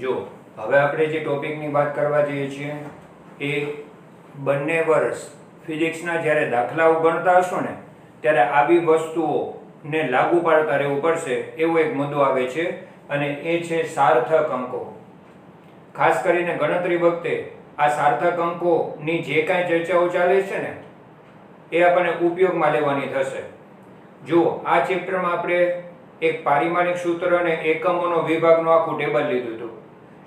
જો હવે આપણે જે ટોપિકની વાત કરવા જઈએ છીએ એ બંને વર્ષ ફિઝિક્સના જ્યારે દાખલાઓ ગણતા હશો ને ત્યારે આવી વસ્તુઓને લાગુ પાડતા રહેવું પડશે એવો એક મુદ્દો આવે છે અને એ છે સાર્થક અંકો. ખાસ કરીને ગણતરી વખતે આ સાર્થક અંકોની જે કાંઈ ચર્ચાઓ ચાલે છે ને એ આપણને ઉપયોગમાં લેવાની થશે. જો આ ચેપ્ટરમાં આપણે એક પારિમાણિક સૂત્ર અને એકમોનો વિભાગનું આખું ટેબલ લીધું હતું.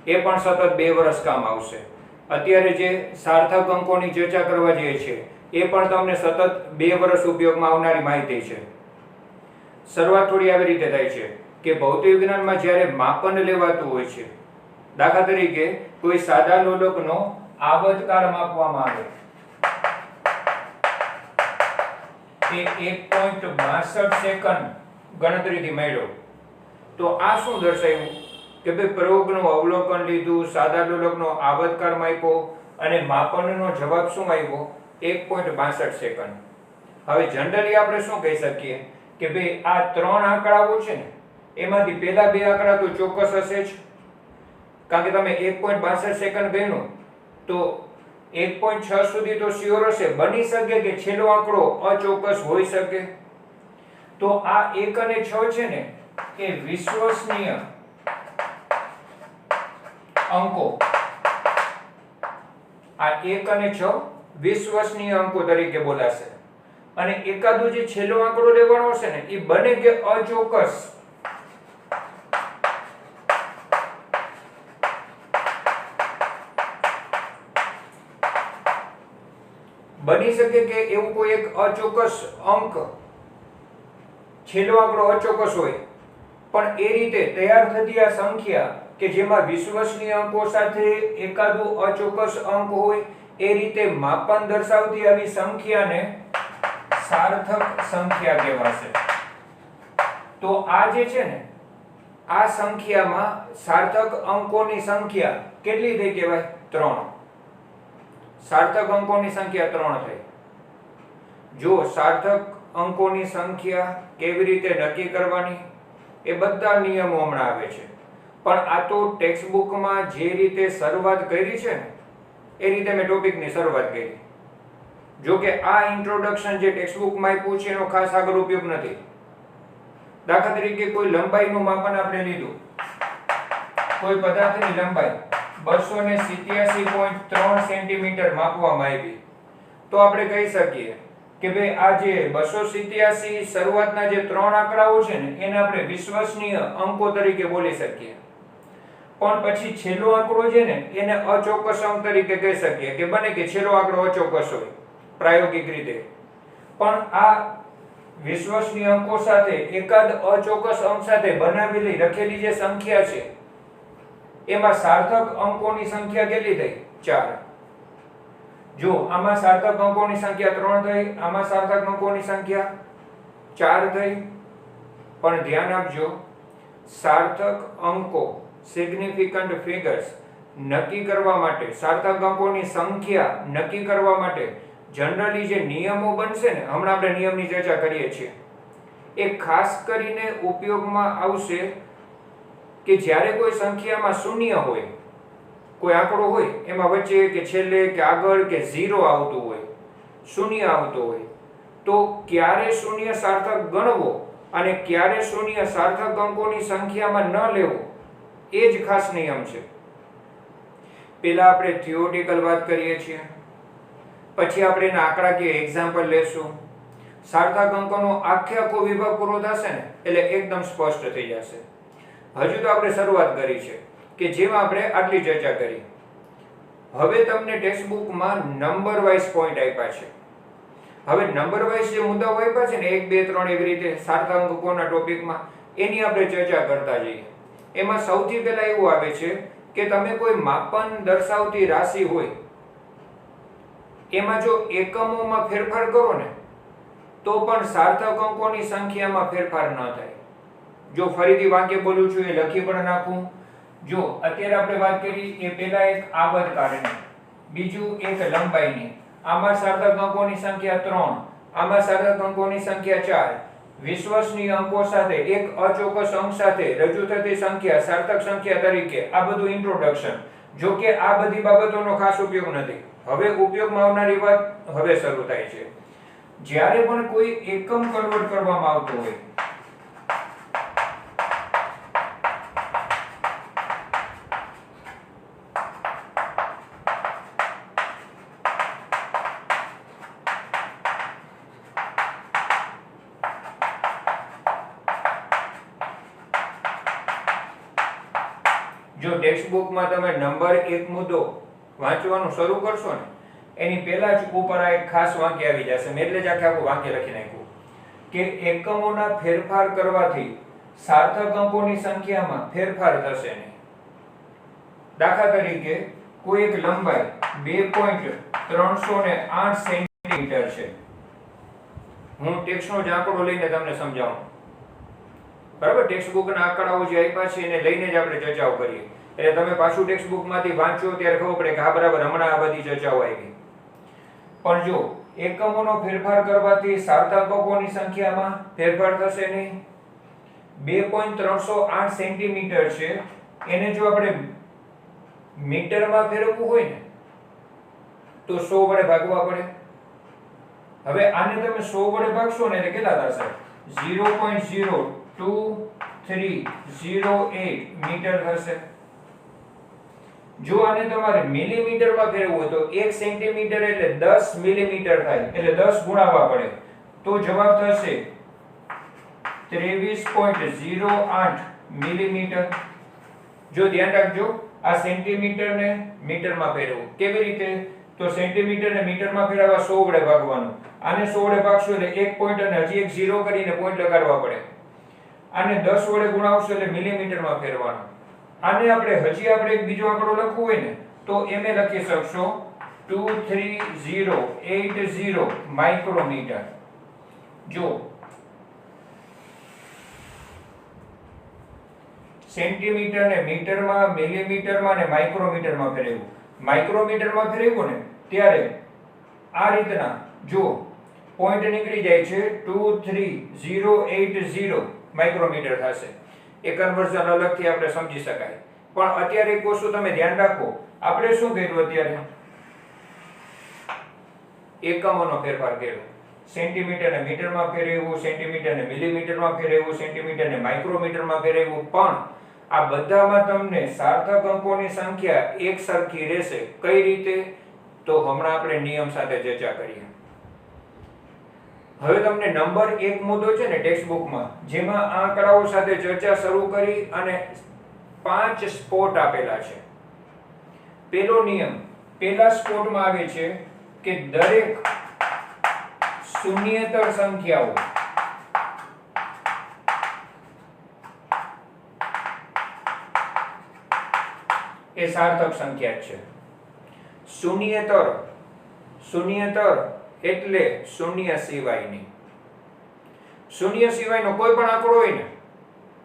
એ પણ સતત 2 વર્ષ કામ આવશે. અત્યારે જે સાર્થક અંકોની ચર્ચા કરવા જઈએ છીએ એ પણ તમને સતત 2 વર્ષ ઉપયોગમાં આવનારી માહિતી છે. શરૂઆત થોડી આવી રીતે થાય છે કે ભૌતિક વિજ્ઞાનમાં જ્યારે માપન લેવાતું હોય છે, દાખલા તરીકે કોઈ સાદા લોલકનો આવર્તકાળ માપવામાં આવે તે 1.62 સેકન્ડ ગણતરીથી મળ્યો, તો આ શું દર્શાવ્યું કે ભાઈ પ્રયોગનું અવલોકન લીધું, સાદા લોલકનો આવર્તકાળ માપ્યો અને માપનનો જવાબ શું આવ્યો? 1.62 સેકન્ડ. હવે જનરલી આપણે શું કહી શકીએ કે ભાઈ આ 3 આંકડાઓ છે ને એમાંથી પહેલા 2 આંકડા તો ચોક્કસ હશે જ, કારણ કે તમે 1.62 સેકન્ડ ગણ્યું તો 1.6 સુધી તો શ્યોર હશે. બની શકે કે છેલ્લો આંકડો અચોક્કસ હોઈ શકે. તો આ 1 અને 6 છે ને એ વિશ્વસનીય અંકો, આ 1 અને 6 વિશ્વસનીય અંકો તરીકે બોલાશે. અને એકાદો જે છેલ્લો આંકડો લેવાનો હશે ને એ બને કે અચોક્કસ, બની શકે કે એવું કોઈ એક અચોક્કસ અંક, છેલ્લો આંકડો અચોક્કસ હોય, પણ એ રીતે તૈયાર થતી આ સંખ્યા કે જેમાં વિશ્વસનીય અંકો સાથે એકાદો અચોક્કસ અંક હોય, એ રીતે માપન દર્શાવતી આવી સંખ્યાને સાર્થક સંખ્યા કહેવાશે. તો આ જે છે ને આ સંખ્યામાં સાર્થક અંકોની સંખ્યા કેટલી થઈ કહેવાય? 3. સાર્થક અંકોની સંખ્યા 3 થઈ. જો સાર્થક અંકોની સંખ્યા કેવી રીતે નક્કી કરવાની એ બધા નિયમો હમણાં આવે છે, પણ આ તો ટેક્સ્ટ બુકમાં જે રીતે શરૂઆત કરી છે ને એ રીતે મેં ટોપિકની શરૂઆત કરી. જો કે આ ઇન્ટ્રોડક્શન જે ટેક્સ્ટ બુકમાં આપ્યું છે એનો ખાસ આગળ ઉપયોગ નથી. દાખલા તરીકે કોઈ લંબાઈનું માપન આપણે લીધું, કોઈ પદાર્થની લંબાઈ 287.3 સેન્ટીમીટર માપવામાં આવી, તો આપણે કહી શકીએ કે ભાઈ આ જે 287 શરૂઆતના જે 3 આંકડાઓ છે ને એને આપણે વિશ્વસનીય અંકો તરીકે બોલી શકીએ. પણ પછી છેલ્લો આંકડો છે ને એને અચોક્કસ અંક તરીકે કહી શકીએ કે બને કે છેલ્લો આંકડો અચોક્કસ હોય પ્રાયોગિક રીતે. પણ આ વિશ્વસનીય અંકો સાથે એકાદ અચોક્કસ અંક સાથે બનાવેલી લખેલી જે સંખ્યા છે એમાં સાર્થક અંકોની સંખ્યા કેટલી થઈ? 4. જો આમાં સાર્થક અંકોની સંખ્યા 3 થઈ, આમાં સાર્થક અંકોની સંખ્યા 4 થઈ. પણ ધ્યાન આપજો, સાર્થક અંકો સિગ્નિફિકન્ટ ફિગર્સ નક્કી કરવા માટે, સાર્થક અંકોની સંખ્યા નક્કી કરવા માટે જનરલી જે નિયમો બનશે ને, હમણાં આપણે નિયમની ચર્ચા કરીએ છીએ, એ ખાસ કરીને ઉપયોગમાં આવશે કે જ્યારે કોઈ સંખ્યામાં શૂન્ય હોય, કોઈ આંકડો હોય એમાં વચ્ચે કે છેલ્લે કે આગળ કે 0 આવતું હોય, શૂન્ય આવતું હોય, તો ક્યારે શૂન્ય સાર્થક ગણવો અને ક્યારે શૂન્ય સાર્થક અંકોની સંખ્યામાં ન લેવો એ જ ખાસ નિયમ છે. પહેલા આપણે થિયોરિટિકલ વાત કરીએ છીએ, પછી આપણે એના આંકડાકીય એક્ઝામ્પલ લેશું. સાર્થક અંકોનો આખો વિભાગ પૂરો થશે ને એટલે એકદમ સ્પષ્ટ થઈ જશે. હજુ તો આપણે શરૂઆત કરી છે કે જેમાં આપણે આટલી ચર્ચા કરી. હવે તમને ટેક્સ્ટ બુકમાં નંબર વાઇઝ પોઈન્ટ આપ્યા છે. હવે નંબર વાઇઝ જે મુદ્દાઓ આપ્યા છે ને 1 2 3 એવી રીતે સાર્થક અંકોના ટોપિકમાં, એની આપણે ચર્ચા કરતા જઈએ. એમાં સૌથી પહેલા એવું આવે છે કે તમે કોઈ માપન દર્શાવતી રાશિ હોય એમાં જો એકમોમાં ફેરફાર કરો ને તો પણ સાર્થક અંકોની સંખ્યામાં ફેરફાર ન થાય. જો ફરીથી વાક્ય બોલું છું એ લખી પણ નાખું. જો અત્યારે આપણે વાત કરી એ પહેલા એક આવર્તકાળની, બીજું એક લંબાઈની. આમાં સાર્થક અંકોની સંખ્યા 3, આમાં સાર્થક અંકોની સંખ્યા 4. વિશ્વસનીય અંકો સાથે એક અચોક્કસ અંક સાથે રજૂ થતી સંખ્યા સાર્થક સંખ્યા તરીકે, આ બધું ઇન્ટ્રોડક્શન. જો કે આ બધી બાબતોનો ખાસ ઉપયોગ નથી. હવે ઉપયોગમાં આવનારી વાત હવે શરૂ થાય છે. જ્યારે પણ કોઈ એકમ કન્વર્ટ કરવામાં આવતો હોય, જો ટેક્સ્ટ બુકમાં તમે નંબર 1 મુદ્દો વાંચવાનું શરૂ કરશો ને, એની પહેલા જ ઉપર આ એક ખાસ વાક્ય આવી જશે. મેં એટલે જ આખું વાક્ય લખી નાખ્યું કે એકમોના ફેરફાર કરવાથી સાર્થક અંકોની સંખ્યામાં ફેરફાર થશે નહીં. દાખલા તરીકે કોઈ એક લંબાઈ 2.308 સેન્ટીમીટર છે. હું ટેક્સ્ટનો જ આંકડો લઈને તમને સમજાવું. બરાબર, ટેક્સ્ટ બુકના આંકડાઓ જે આપ્યા છે એને લઈને જ આપણે ચર્ચાઓ કરીએ. એટલે તમે પાછું ટેક્સ્ટ બુકમાંથી વાંચો ત્યારે ખબર પડે કે હા બરાબર હમણાં આ બધી ચર્ચાઓ આવી. પણ જો એકમોનો ફેરફાર કરવાથી સાર્થક અંકોની સંખ્યામાં ફેરફાર થશે નહીં. 2.308 સેન્ટીમીટર છે, એને જો આપણે મીટરમાં ફેરવવું હોય ને તો 100 વડે ભાગવા પડે. હવે આને તમે 100 વડે ભાગશો ને એટલે કેટલા થશે? 0.02308 મીટર થશે. જો આને તમારે મિલીમીટરમાં ફેરવવું હોય તો 1 સેન્ટીમીટર એટલે 10 મિલીમીટર થાય, એટલે 10 ગુણાવવા પડે. તો જવાબ થશે 23.08 મિલીમીટર. જો ધ્યાન રાખજો, આ સેન્ટીમીટર ને મીટરમાં ફેરવવું. કેવી રીતે? તો સેન્ટીમીટર ને મીટરમાં ફેરવવા 100 વડે ભાગવાનું. આને 100 વડે ભાગશો એટલે એક પોઈન્ટ અને હજી એક 0 કરીને પોઈન્ટ લગાડવા પડે. આને 10 વડે ગુણાવશો એટલે મિલીમીટરમાં ફેરવાનું. આને આપણે એક બીજો આંકડો લખવો હોય ને તો એમે લખી શકશો 23080 માઇક્રોમીટર. જો સેન્ટીમીટર ને મીટરમાં, મિલીમીટરમાં ને માઇક્રોમીટરમાં ફેરવવું. માઇક્રોમીટરમાં ફેરવવું ને ત્યારે આ રીતના જો પોઈન્ટ નીકળી જાય છે 23080 માઇક્રોમીટર થશે. એ કન્વર્ઝન અલગથી આપણે સમજી શકાય. પણ અત્યારે એક વસ્તુ તમે ધ્યાન રાખો, આપણે શું કર્યું અત્યારે? એકમોનો ફેરફાર કર્યો. સેન્ટીમીટર ને મીટરમાં ફેરવ્યું, સેન્ટીમીટર ને મિલીમીટરમાં ફેરવ્યું, સેન્ટીમીટર ને માઇક્રોમીટરમાં ફેરવ્યું. પણ આ બધામાં તમને સાર્થક અંકોની સંખ્યા એક સરખી રહેશે. કઈ રીતે? તો હમણાં આપણે નિયમ સાથે ચર્ચા કરીએ. હવે તમને નંબર 1 મુદ્દો છે ને ટેક્સ્ટ બુકમાં, જેમાં આંકડાઓ સાથે ચર્ચા શરૂ કરી અને 5 સ્પોટ આપેલા છે. પહેલો નિયમ પહેલા સ્પોટમાં આવે છે કે દરેક શૂન્યેતર સંખ્યાઓ એ સાર્થક સંખ્યા છે. શૂન્યેતર એટલે શૂન્ય સિવાયની. શૂન્ય સિવાયનો કોઈ પણ આંકડો હોય ને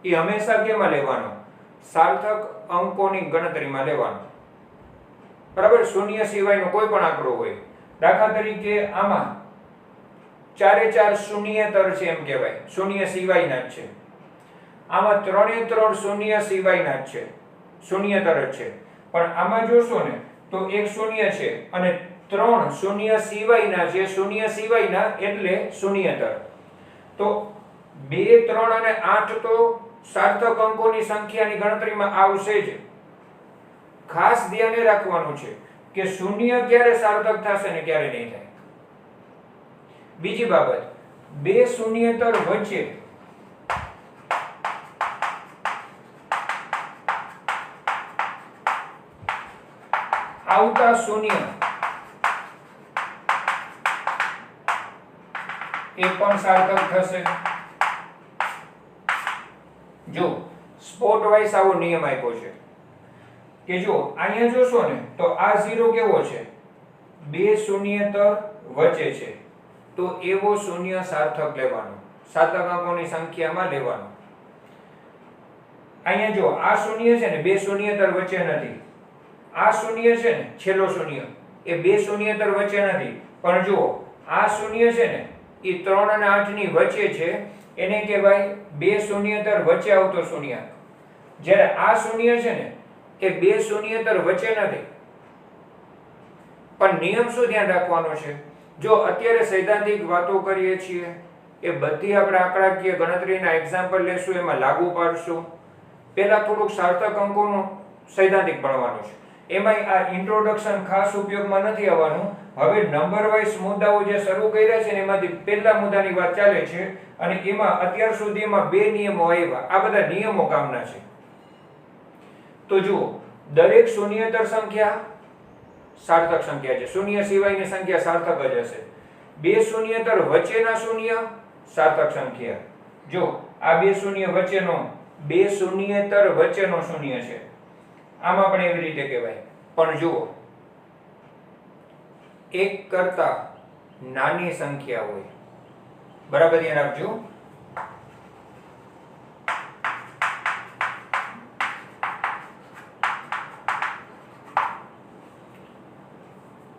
એ હંમેશા કેમાં લેવાનો? સાર્થક અંકોની ગણતરીમાં લેવાનો. બરાબર, શૂન્ય સિવાયનો કોઈ પણ આંકડો હોય. દાખલા તરીકે આમાં 4 શૂન્યેતર છે એમ કહેવાય, શૂન્ય સિવાયના જ છે. આમાં 3 શૂન્ય સિવાયના જ છે, શૂન્યેતર જ છે. પણ આમાં જોશો ને તો એક શૂન્ય છે અને 3 શૂન્ય સિવાયના છે. શૂન્ય સિવાયના એટલે શૂન્યેતર. તો 2, 3 અને 8 તો સાર્થક અંકોની સંખ્યાની ગણતરીમાં આવશે જ. ખાસ ધ્યાને રાખવાનું છે કે શૂન્ય ક્યારે સાર્થક થશે ને ક્યારે નહીં થાય. બીજી બાબત, 2 શૂન્યેતર વચ્ચે આવતા શૂન્ય એ પણ સાર્થક થશે. જો સ્પોટ વાઇઝ આવો નિયમ આપ્યો છે કે જો અહીંયા જોશો ને તો આ 0 કેવો છે? 2 શૂન્યેતર વચ્ચે છે. તો એવો શૂન્ય સાર્થક લેવાનો, સાર્થક અંકોની સંખ્યામાં લેવાનો. અહીંયા જો આ શૂન્ય છે ને 2 શૂન્યેતર વચ્ચે નથી. આ શૂન્ય છે ને છેલ્લો શૂન્ય એ 2 શૂન્યેતર વચ્ચે નથી. પણ જો આ શૂન્ય છે ને એ 3 અને 8 ની વચ્ચે છે. એને કહેવાય બે શૂન્યતર વચ્ચે આવતો શૂન્યાંક. જ્યારે આ શૂન્ય છે ને એ બે શૂન્યતર વચ્ચે નથી. પણ નિયમ શું ધ્યાન રાખવાનો છે? જો અત્યારે સૈદ્ધાંતિક વાતો કરીએ છીએ એ બધી આપણે આંકડાકીય ગણતરીના એક્ઝામ્પલ લેશું, એમાં લાગુ પાડશું. પહેલા થોડુંક સાર્થક અંકોનું સૈદ્ધાંતિક ભણવાનું છે. એમાંય આ ઇન્ટ્રોડક્શન ખાસ ઉપયોગમાં નથી આવવાનું. હવે નંબર વાઇઝ મુદ્દાઓ જે શરૂ કર્યા છે ને એમાંથી પહેલા મુદ્દાની વાત ચાલે છે અને એમાં અત્યાર સુધીમાં બે નિયમો આવ્યા. આ બધા નિયમો કામના છે. તો જુઓ, દરેક શૂન્યતર સંખ્યા સાર્થક સંખ્યા છે. શૂન્ય સિવાયની સંખ્યા સાર્થક જ હશે. બે શૂન્યતર વચ્ચેના શૂન્ય સાર્થક સંખ્યા. જો આ બે શૂન્ય વચ્ચેનો, બે શૂન્યતર વચ્ચેનો શૂન્ય છે, આમાં પણ એવી રીતે કહેવાય. પણ જુઓ, એક કરતા નાની સંખ્યા હોય, બરાબર ધ્યાન રાખજો.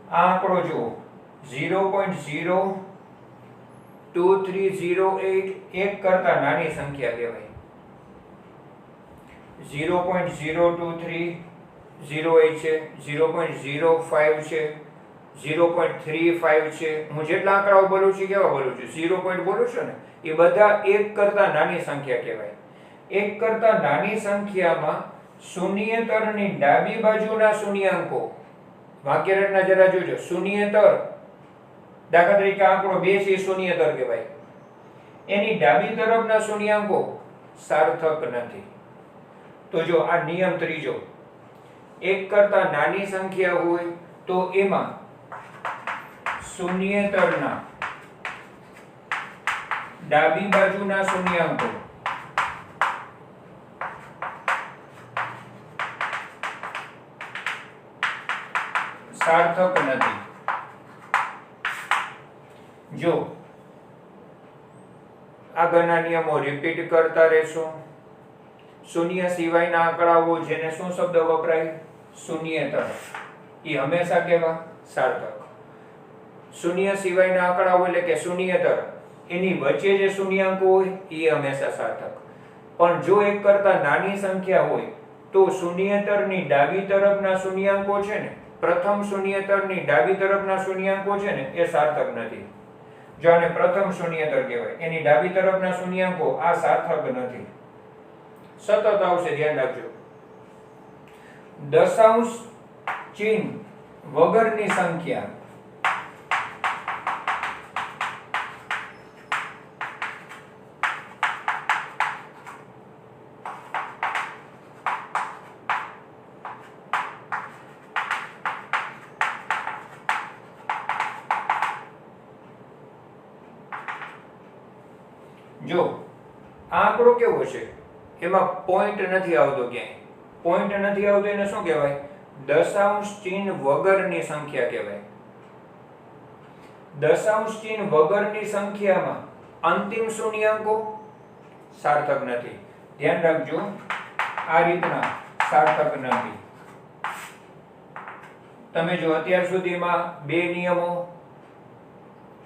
આ આંકડો જુઓ 0.02308 એક કરતા નાની સંખ્યા કહેવાય. 0.02308 છે, 0.05 છે, 0.35 છે. હું જેટલા આંકડાઓ બોલું છું કેવા બોલું છું? 0 પોઈન્ટ બોલું છું ને એ બધા એક કરતા નાની સંખ્યા કહેવાય. એક કરતા નાની સંખ્યામાં શૂન્યતરની ડાબી બાજુના શૂન્યાંકો, વાક્યરચના જરા જોજો. શૂન્યતર, દાખલા તરીકે આંકડો 2 છે, શૂન્યતર કહેવાય. એની ડાબી તરફના શૂન્યાંકો સાર્થક નથી. તો જો આ નિયમ ત્રીજો, એક કરતા નાની સંખ્યા હોય તો એમાં શૂન્યતરના ડાબી બાજુના શૂન્યાંકો સાર્થક નથી. જો આગળના નિયમો રિપીટ કરતા રહેશો. શૂન્ય સિવાયના આંકડાઓ, જેને શું શબ્દ વપરાય? શૂન્યતર, એ હંમેશા કેવા? સાર્થક. શૂન્ય સિવાયના આંકડાઓ એટલે કે શૂન્યતર, એની વચ્ચે જે શૂન્યાંકો હોય એ હંમેશા સાર્થક. પણ જો એક કરતા નાની સંખ્યા હોય તો શૂન્યતરની ડાબી તરફના શૂન્યાંકો છે ને, પ્રથમ શૂન્યતરની ડાબી તરફના શૂન્યાંકો છે ને એ સાર્થક નથી. જો આને પ્રથમ શૂન્યતર કહેવાય, એની ડાબી તરફના શૂન્યાંકો આ સાર્થક નથી. સતત આવશે, ધ્યાન રાખજો. દશાંશ ચિહ્ન વગરની સંખ્યા જો આ આંકડો કેવો છે? એમાં પોઈન્ટ નથી આવતો. ક્યાંય પોઈન્ટ નથી આવતો એને શું કહેવાય? દશાંશ ચિહ્ન વગરની સંખ્યા કહેવાય. દશાંશ ચિહ્ન વગરની સંખ્યામાં અંતિમ શૂન્યાંકો સાર્થક નથી. ધ્યાન રાખજો, આ રીતના સાર્થક નથી. તમે જો અત્યાર સુધીમાં બે નિયમો,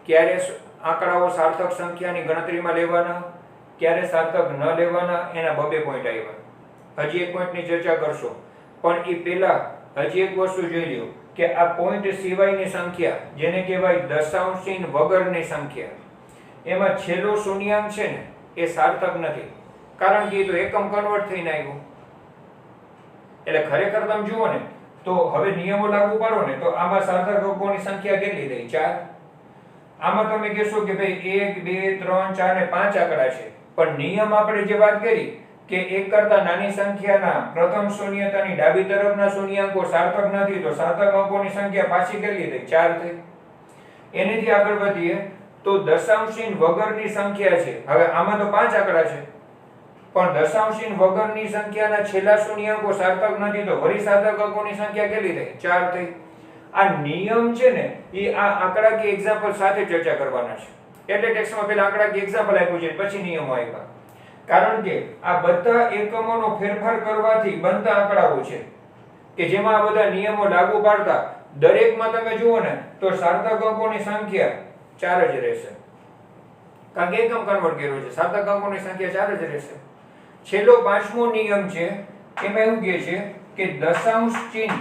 ક્યારે આંકડાઓ સાર્થક સંખ્યાની ગણતરીમાં લેવાના, ક્યારે સાર્થક ન લેવાના, એના બબે પોઈન્ટ આવ્યા. હજી એક પોઈન્ટની ચર્ચા કરશો, પણ એ પહેલા હજી એક વસ્તુ જોઈ લો કે આ પોઈન્ટ સિવાયની સંખ્યા, જેને કહેવાય દશાંશ ચિહ્ન વગરની સંખ્યા, એમાં છેલ્લો શૂન્યાંક છે ને એ સાર્થક નથી. કારણ કે એ તો એકમ કન્વર્ટ થઈને આવ્યો. એટલે ખરેખર તમે જુઓ ને તો હવે નિયમો લાગુ પાડો ને તો આમાં સાર્થક અંકોની સંખ્યા કેટલી થઈ? 4. આમાં તમે કહેશો કે ભાઈ 1 2 3 4 ને 5 આંકડા છે, પણ નિયમ આપણે જે વાત કરી કે એક કરતા નાની સંખ્યાના પ્રથમ શૂન્યતાની ડાબી તરફના શૂન્યાંકો સાર્થક નથી, તો સાર્થક અંકોની સંખ્યા પાછી કેટલી થઈ? 4 થઈ. એનેથી આગળ વધીએ તો દશાંશ ચિહ્ન વગરની સંખ્યા છે. હવે આમાં તો 5 આંકડા છે, પણ દશાંશ ચિહ્ન વગરની સંખ્યાના છેલ્લા શૂન્યાંકો સાર્થક નથી, તો વળી સાર્થક અંકોની સંખ્યા કેટલી થઈ? 4 થઈ. આ નિયમ છે ને એ આ આંકડાકીય એક્ઝામ્પલ સાથે ચર્ચા કરવાના છે. એટલે ટેક્સ્ટમાં પહેલા આંકડાકીય એક્ઝામ્પલ આપ્યું છે, પછી નિયમો આપ્યા. કારણ કે આ બધા એકમોનો ફેરફાર કરવાથી બનતા આંકડાઓ છે કે જેમાં આ બધા નિયમો લાગુ પાડતા દરેકમાં તમે જુઓ ને તો સાર્થક અંકોની સંખ્યા 4 જ રહેશે. કારણ કે એકમ કન્વર્ટ કર્યો છે, સાર્થક અંકોની સંખ્યા 4 જ રહેશે. છેલ્લો 5મો નિયમ છે, એમાં એવું કહે છે કે દશાંશ ચિહ્ન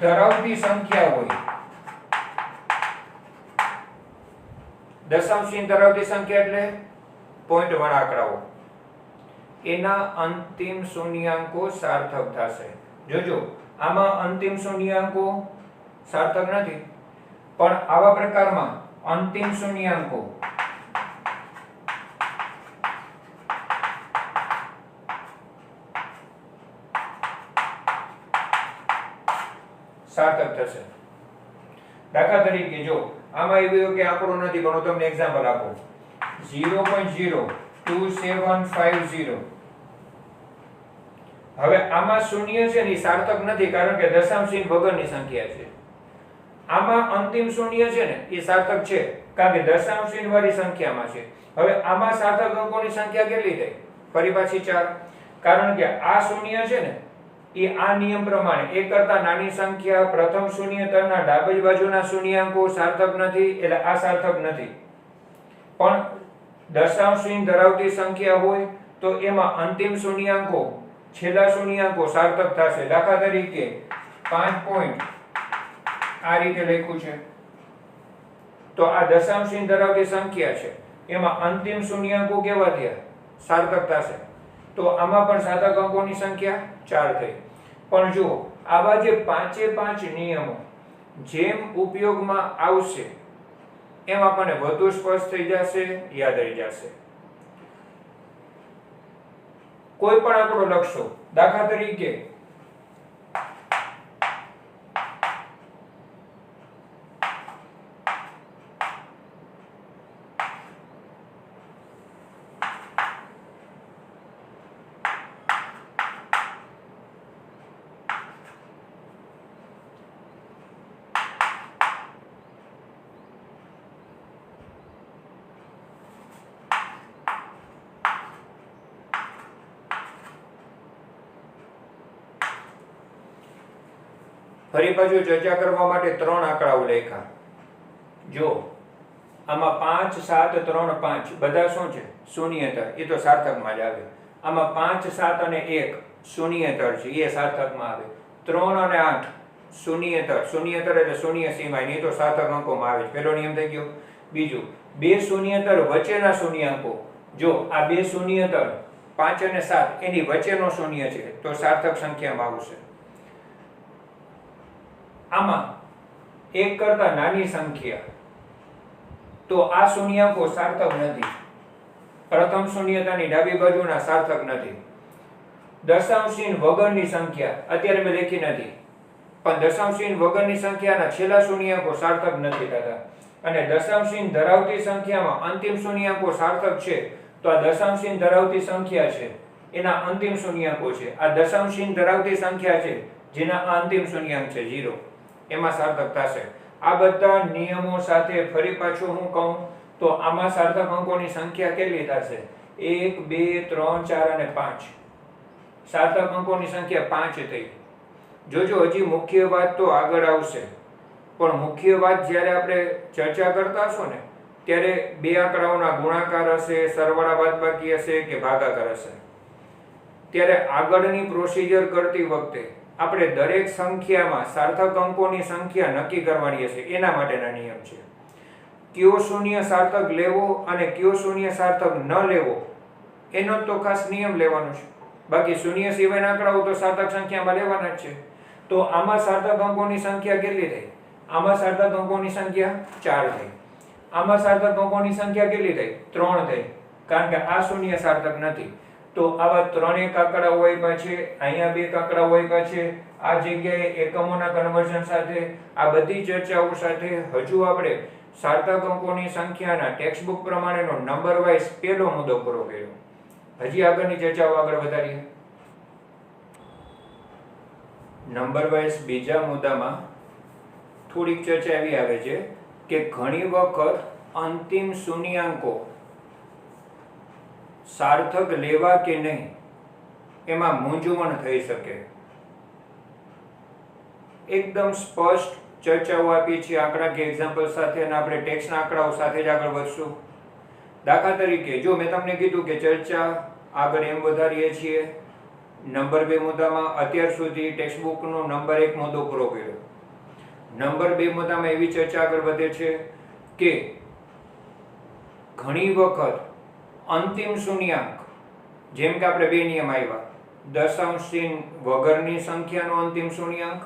ધરાવતી સંખ્યા હોય, દશાંશ ચિહ્ન ધરાવતી સંખ્યા એટલે પોઈન્ટ વાળા આંકડાઓ, એના અંતિમ શૂન્યાંકો સાર્થક થશે. જોજો આમાં અંતિમ શૂન્યાંકો સાર્થક નથી, પણ આવા પ્રકારમાં અંતિમ શૂન્યાંકો સાર્થક થશે. દાખલા તરીકે જો આમાં એવું કે આંકડો નથી, પણ હું તમને એક્ઝામ્પલ આપું. 0.02750. હવે આમાં શૂન્ય છે ને એ સાર્થક નથી, કારણ કે દશાંશ ચિહ્ન વગરની સંખ્યા છે. આમાં અંતિમ શૂન્ય છે ને એ સાર્થક છે, કારણ કે દશાંશ ચિહ્ન વાળી સંખ્યામાં છે. હવે આમાં સાર્થક અંકોની સંખ્યા કેટલી થઈ? ફરી પાછી 4, કારણ કે આ શૂન્ય છે ને એ આ નિયમ પ્રમાણે એક કરતા નાની સંખ્યા પ્રથમ શૂન્યતરના ડાબી બાજુના શૂન્યાંકો સાર્થક નથી, એટલે આ સાર્થક નથી. પણ દશાંશ ચિહ્ન ધરાવતી સંખ્યા હોય તો એમાં અંતિમ શૂન્યાંકો, છેલ્લા શૂન્યાંકો સાર્થક થશે. દાખલા તરીકે 5 પોઈન્ટ આ રીતે લખ્યું છે, તો આ દશાંશ ચિહ્ન ધરાવતી સંખ્યા છે, એમાં અંતિમ શૂન્યાંકો કેવા થયા? સાર્થક થશે. તો આમાં પણ સાર્થક અંકોની સંખ્યા 4 થઈ. પણ જો આવા જે 5 નિયમો જેમ ઉપયોગમાં આવશે એમ આપણને વધુ સ્પષ્ટ થઈ જશે, યાદ રહી જશે. કોઈ પણ આંકડો લખશો, દાખલા તરીકે ફરી પાછું ચર્ચા કરવા માટે 3 આંકડાઓ લખ્યા. જો આમાં 5 7 3 5 બધા શું છે? શૂન્યતર, એ તો સાર્થકમાં જ આવે. આમાં 5 7 અને 1 શૂન્યતર છે, એ સાર્થકમાં આવે. 3 અને 8 શૂન્યતર, શૂન્યતર એટલે શૂન્ય સીમા, એ તો સાર્થક અંકોમાં આવે. પહેલો નિયમ થઈ ગયો. બીજું, 2 શૂન્યતર વચ્ચેના શૂન્યાંકો, જો આ 2 શૂન્યતર 5 અને 7 એની વચ્ચેનો શૂન્ય છે તો સાર્થક સંખ્યામાં આવશે. આમાં એક કરતા નાની સંખ્યા, તો આ શૂન્યાંકો સાર્થક નથી. પ્રથમ શૂન્યતાની ડાબી બાજુના સાર્થક નથી. દશાંશ ચિહ્ન વગરની સંખ્યા અત્યારે મેં લખી નથી, પણ દશાંશ ચિહ્ન વગરની સંખ્યાના છેલ્લા શૂન્યાંકો સાર્થક નથી થતા. અને દશાંશ ચિહ્ન ધરાવતી સંખ્યામાં અંતિમ શૂન્યાંકો સાર્થક છે, તો આ દશાંશ ચિહ્ન ધરાવતી સંખ્યા છે એના અંતિમ શૂન્યાંકો છે. આ દશાંશ ચિહ્ન ધરાવતી સંખ્યા છે જેના અંતિમ શૂન્યાંક છે 0, એમાં સાર્થક થશે. આ બધા નિયમો સાથે ફરી પાછું હું કહું તો આમાં સાર્થક અંકોની સંખ્યા કેટલી થશે? 1 2 3 4 અને 5. સાર્થક અંકોની સંખ્યા 5 થઈ. જોજો હજી મુખ્ય વાત તો આગળ આવશે, પણ મુખ્ય વાત જ્યારે આપણે ચર્ચા કરતા હશો ને ત્યારે 2 આંકડાઓના ગુણાકાર હશે, સરવાળા બાદબાકી હશે કે ભાગાકાર હશે, ત્યારે આગળની પ્રોસિજર કરતી વખતે આપણે દરેક સંખ્યામાં સાર્થક અંકોની સંખ્યા નક્કી કરવાની હશે. એના માટેના નિયમ છે. કયો શૂન્ય સાર્થક લેવો અને કયો શૂન્ય સાર્થક ન લેવો એનો તો ખાસ નિયમ લેવાનો છે. બાકી શૂન્ય સિવાયના આંકડાઓ તો સાર્થક સંખ્યામાં લેવાના જ છે. તો આમાં સાર્થક અંકોની સંખ્યા કેટલી થઈ? આમાં સાર્થક અંકોની સંખ્યા 4 થઈ. આમાં સાર્થક અંકોની સંખ્યા કેટલી થઈ? 3 થઈ, કારણ કે આ શૂન્ય સાર્થક નથી. તો આવા 3 આંકડા હોય પછી અહીંયા 2 આંકડા હોય પછી આ જગ્યાએ એકમોના કન્વર્ઝન સાથે આ બધી ચર્ચાઓ સાથે હજુ આપણે સાર્થક અંકોની સંખ્યાના ટેક્સ્ટ બુક પ્રમાણેનો નંબર વાઇઝ પહેલો મુદ્દો પૂરો કર્યો. હજી આગળની ચર્ચાઓ આગળ વધારીએ. નંબર વાઇઝ બીજા મુદ્દામાં થોડીક ચર્ચા એવી આવે છે કે ઘણી વખત અંતિમ શૂન્યાંકો સાર્થક લેવા કે નહીં એમાં મૂંઝવણ થઈ શકે. એકદમ સ્પષ્ટ ચર્ચાઓ આપી છે આંકડાકીય એક્ઝામ્પલ સાથે, અને આપણે ટેક્સ્ટના આંકડાઓ સાથે જ આગળ વધશું. દાખલા તરીકે જો મેં તમને કીધું કે ચર્ચા આગળ એમ વધારીએ છીએ, નંબર 2 મુદ્દામાં અત્યાર સુધી ટેક્સ્ટબુકનો નંબર 1 મુદ્દો પૂરો કર્યો. નંબર 2 મુદ્દામાં એવી ચર્ચા આગળ વધે છે કે ઘણી વખત અંતિમ શૂન્યાંક, જેમ કે આપણે 2 નિયમ આવ્યા, દશાંશ ચિહ્ન વગરની સંખ્યાનો અંતિમ શૂન્યાંક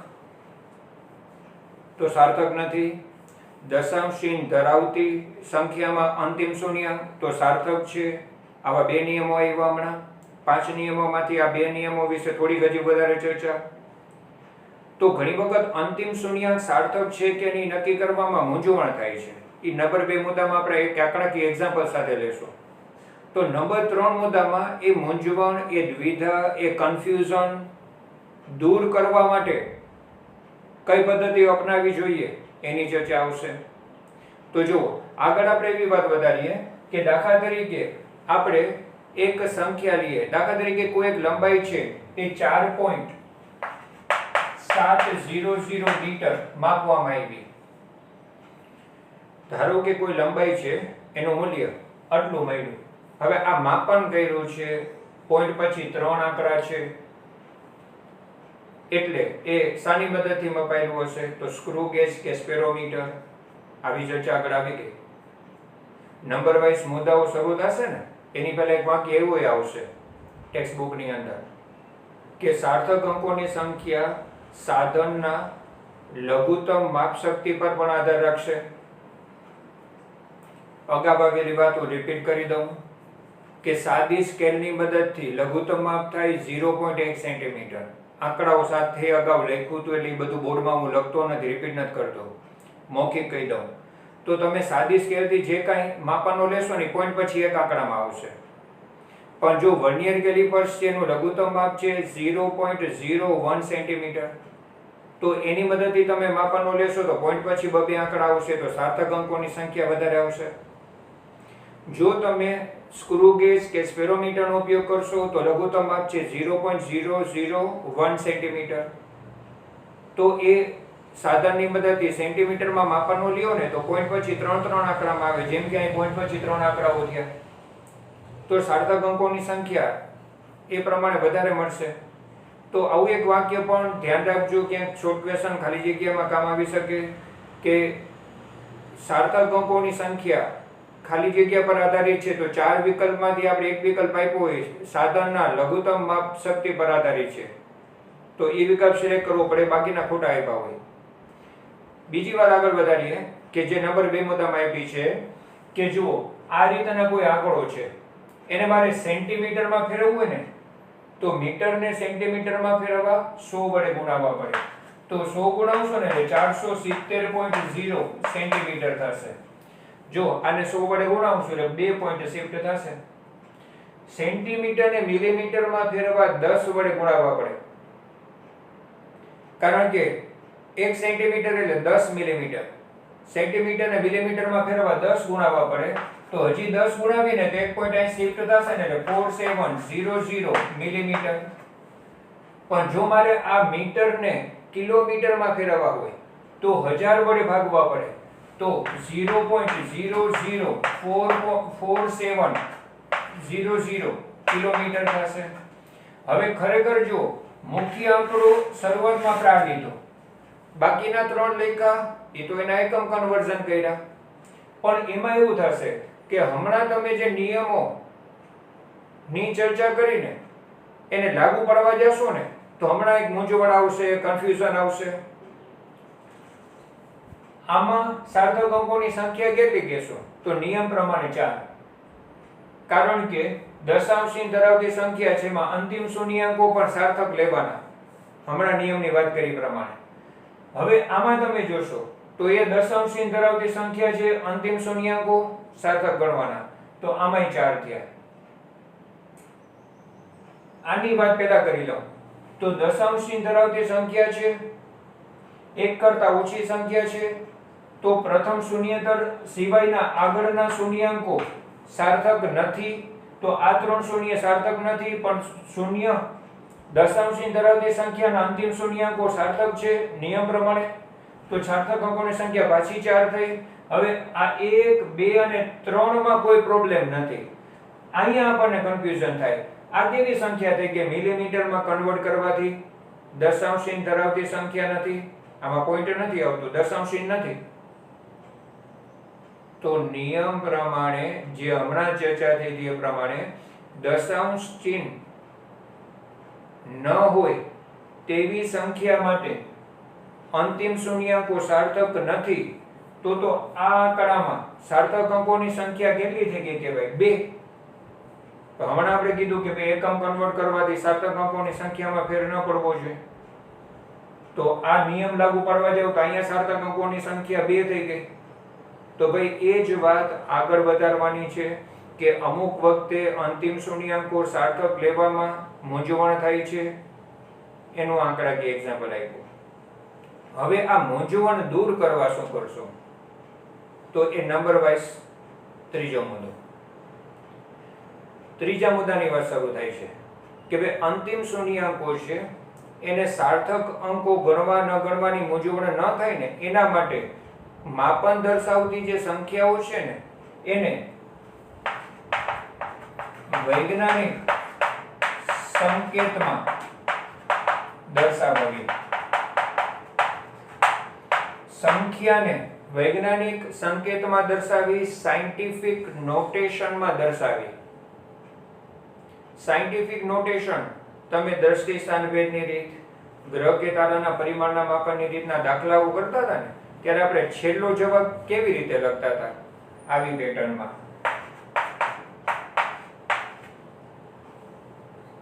તો સાર્થક નથી, દશાંશ ચિહ્ન ધરાવતી સંખ્યામાં અંતિમ શૂન્યાંક તો સાર્થક છે. આવા 2 નિયમો આવ્યા હમણાં. 5 નિયમોમાંથી આ 2 નિયમો વિશે થોડી હજી વધારે ચર્ચા. તો ઘણી વખત અંતિમ શૂન્યાંક સાર્થક છે કે નહીં નક્કી કરવામાં મૂંઝવણ થાય છે. એ નંબર 2 મુદ્દામાં આપણે એક આંકડાકીય એક્ઝામ્પલ સાથે લેશું. તો નંબર 3 મુદ્દામાં એ મૂંઝવણ, એ દ્વિધા, એ કન્ફ્યુઝન દૂર કરવા માટે કઈ પદ્ધતિઓ અપનાવવી જોઈએ એની ચર્ચા આવશે. તો જુઓ, આગળ આપણે એવી વાત વધારીએ કે દાખલા તરીકે આપણે એક સંખ્યા લઈએ. દાખલા તરીકે કોઈ એક લંબાઈ છે એ 4.700 મીટર માપવામાં આવી. ધારો કે કોઈ લંબાઈ છે, એનું મૂલ્ય આટલું મળ્યું. હવે આ માપન કર્યું છે, પોઈન્ટ પછી 3 આંકડા છે, એટલે એ શાની મદદથી મપાયેલું હશે? તો સ્ક્રૂ ગેજ કે સ્પેરોમીટર. આવી ચર્ચા આગળ આવી ગઈ. નંબર વાઇઝ મુદ્દાઓ શરૂ થશે ને, એની પહેલા એક વાક્ય એવું આવશે ટેક્સ્ટબુકની અંદર કે સાર્થક અંકોની સંખ્યા સાધનના લઘુત્તમ માપશક્તિ પર પણ આધાર રાખશે. અગાઉ આવેલી વાતો રિપીટ કરી દઉં કે સાદી સ્કેલની મદદથી લઘુત્તમ માપ થાય 0.1 સેન્ટીમીટર. આંકડાઓ સાથે અગાઉ લખ્યું હતું એટલે એ બધું બોર્ડમાં હું લખતો નથી, રિપીટ નથી કરતો, મૌખિક કહી દઉં. તો તમે સાદી સ્કેલથી જે કાંઈ માપનો લેશો ને પોઈન્ટ પછી એક આંકડામાં આવશે. પણ જો વર્નિયર કેલિપર્સ છે એનું લઘુત્તમ માપ છે 0.01 સેન્ટીમીટર, તો એની મદદથી તમે માપનો લેશો તો પોઈન્ટ પછી 2 આંકડા આવશે, તો સાર્થક અંકોની સંખ્યા વધારે આવશે. જો તમે સ્ક્રૂ ગેજ કે સ્પેરોમીટરનો ઉપયોગ કરશો તો લઘુત્તમ માપ છે 0.001 સેન્ટીમીટર, તો એ સાધનની મદદથી સેન્ટીમીટરમાં માપનો લ્યો ને તો પોઈન્ટ પછી 3 આંકડામાં આવે. જેમ કે અહીં પોઈન્ટ પછી 3 આંકડાઓ થયા, તો સાર્થક અંકોની સંખ્યા એ પ્રમાણે વધારે મળશે. તો આવું એક વાક્ય પણ ધ્યાન રાખજો, ક્યાંક શોર્ટ ક્વેશ્ચન ખાલી જગ્યામાં કામ આવી શકે કે સાર્થક અંકોની સંખ્યા ખાલી જગ્યા પર આધારિત છે. તો 4 વિકલ્પમાંથી આપણે એક વિકલ્પ આપ્યો હોય સાધનના લઘુત્તમ માપ શક્તિ પર આધારિત છે, તો એ વિકલ્પ સિલેક્ટ કરવો પડે, બાકીના ખોટા આપ્યા હોય. બીજી વાર આગળ વધારીએ કે જે નંબર 2 મુદ્દામાં આપી છે કે જુઓ, આ રીતના કોઈ આંકડો છે, એને મારે સેન્ટીમીટરમાં ફેરવવું હોય ને તો મીટરને સેન્ટીમીટરમાં ફેરવવા 100 વડે ગુણાવવા પડે. તો 100 ગુણાવશો ને એટલે 470.0 સેન્ટીમીટર થશે. જો આને 100 વડે ગુણાવશો એટલે 2 પોઈન્ટ શિફ્ટ થશે. સેન્ટીમીટરને મિલીમીટરમાં ફેરવવા 10 વડે ગુણાવવા પડે, કારણ કે 1 સેન્ટીમીટર એટલે 10 મિલીમીટર. સેન્ટીમીટરને મિલીમીટરમાં ફેરવવા 10 ગુણાવવા પડે, તો હજી 10 ગુણાવીને તો 1 પોઈન્ટ અહીં શિફ્ટ થશે ને એટલે 4700 મિલીમીટર. પણ જો મારે આ મીટરને કિલોમીટરમાં ફેરવવા હોય તો 1000 વડે ભાગવા પડે, તો 0.0044700 કિલોમીટર થશે. હવે ખરેખર જો મુખ્ય આંકડો શરૂઆતમાં આપણે આ લીધો, બાકીના 3 લેખા એ તો એના એકમ કન્વર્ઝન કર્યા, પણ એમાં એવું થશે કે હમણાં તમે જે નિયમો ની ચર્ચા કરીને એને લાગુ પાડવા જશો ને તો હમણાં એક મૂંઝવણ આવશે, કન્ફ્યુઝન આવશે. આમાં સાર્થક અંકોની સંખ્યા કેટલી કહેશો? તો નિયમ પ્રમાણે 4, કારણ કે દશાંશ ચિહ્ન ધરાવતી સંખ્યા છે એમાં અંતિમ શૂન્યાંકો પણ સાર્થક લેવાના, હમણાં નિયમની વાત કરી પ્રમાણે. હવે આમાં તમે જોશો તો એ દશાંશ ચિહ્ન ધરાવતી સંખ્યા છે, અંતિમ શૂન્યાંકો સાર્થક ગણવાના, તો આમાંય 4 થયા. આની વાત પહેલા કરી લઉં તો દશાંશ ચિહ્ન ધરાવતી સંખ્યા છે, 1 કરતા ઓછી સંખ્યા છે, તો પ્રથમ શૂન્યતર સિવાયના આગળના શૂન્યાંકો સાર્થક નથી. તો આ 3 શૂન્ય સાર્થક નથી, પણ શૂન્ય દશાંશ ચિહ્ન ધરાવતી સંખ્યાના અંતિમ શૂન્યાંકો સાર્થક છે નિયમ પ્રમાણે. તો સાર્થક અંકોની સંખ્યા પાછી 4 થઈ. હવે આ 1 2 અને 3 માં કોઈ પ્રોબ્લેમ નથી. અહીંયા આપણને કન્ફ્યુઝન થાય. આ કેવી સંખ્યા થઈ કે મિલીમીટરમાં કન્વર્ટ કરવાથી દશાંશ ચિહ્ન ધરાવતી સંખ્યા નથી. આમાં પોઈન્ટ નથી આવતું, દશાંશ ચિહ્ન નથી. તો નિયમ પ્રમાણે જે હમણાં ચર્ચા થઈ હતી એ પ્રમાણે દશાંશ ચિહ્ન ન હોય તેવી સંખ્યા માટે અંતિમ શૂન્યાંકો સાર્થક નથી. તો આ આંકડામાં સાર્થક અંકોની સંખ્યા કેટલી થઈ ગઈ કહેવાય? 2. તો હમણાં આપણે કીધું કે ભાઈ એકમ કન્વર્ટ કરવાથી સાર્થક અંકોની સંખ્યામાં ફેર ન પડવો જોઈએ. તો આ નિયમ લાગુ પાડવા જાવ તો અહીંયા સાર્થક અંકોની સંખ્યા 2 થઈ ગઈ. તો ભાઈ એ જ વાત આગળ વધારવાની છે કે અમુક વખતે અંતિમ શૂન્યાંકો સાર્થક લેવામાં મૂંઝવણ થાય છે. એનું આંકડાકીય એક્ઝામ્પલ આપ્યું. હવે આ મૂંઝવણ દૂર કરવા શું કરશો? તો એ નંબર વાઇઝ ત્રીજો મુદ્દો. ત્રીજા મુદ્દાની વાત શરૂ થાય છે કે ભાઈ અંતિમ શૂન્યાંકો છે એને સાર્થક અંકો ગણવા ન ગણવાની મૂંઝવણ ન થાય ને એના માટે માપન દર્શાવતી જે સંખ્યાઓ છે ને એને વૈજ્ઞાનિક સંકેતમાં દર્શાવવી. સંખ્યાને વૈજ્ઞાનિક સંકેતમાં દર્શાવી, સાયન્ટિફિક નોટેશનમાં દર્શાવી. સાયન્ટિફિક નોટેશન તમે દ્રષ્ટિ સ્થાન ભેદની રીત, ગ્રહ કે તારાના પરિમાણના માપનની રીતના દાખલાઓ કરતા હતા ને ત્યારે આપણે છેલ્લો જવાબ કેવી રીતે લખતા હતા? આવી પેટર્નમાં.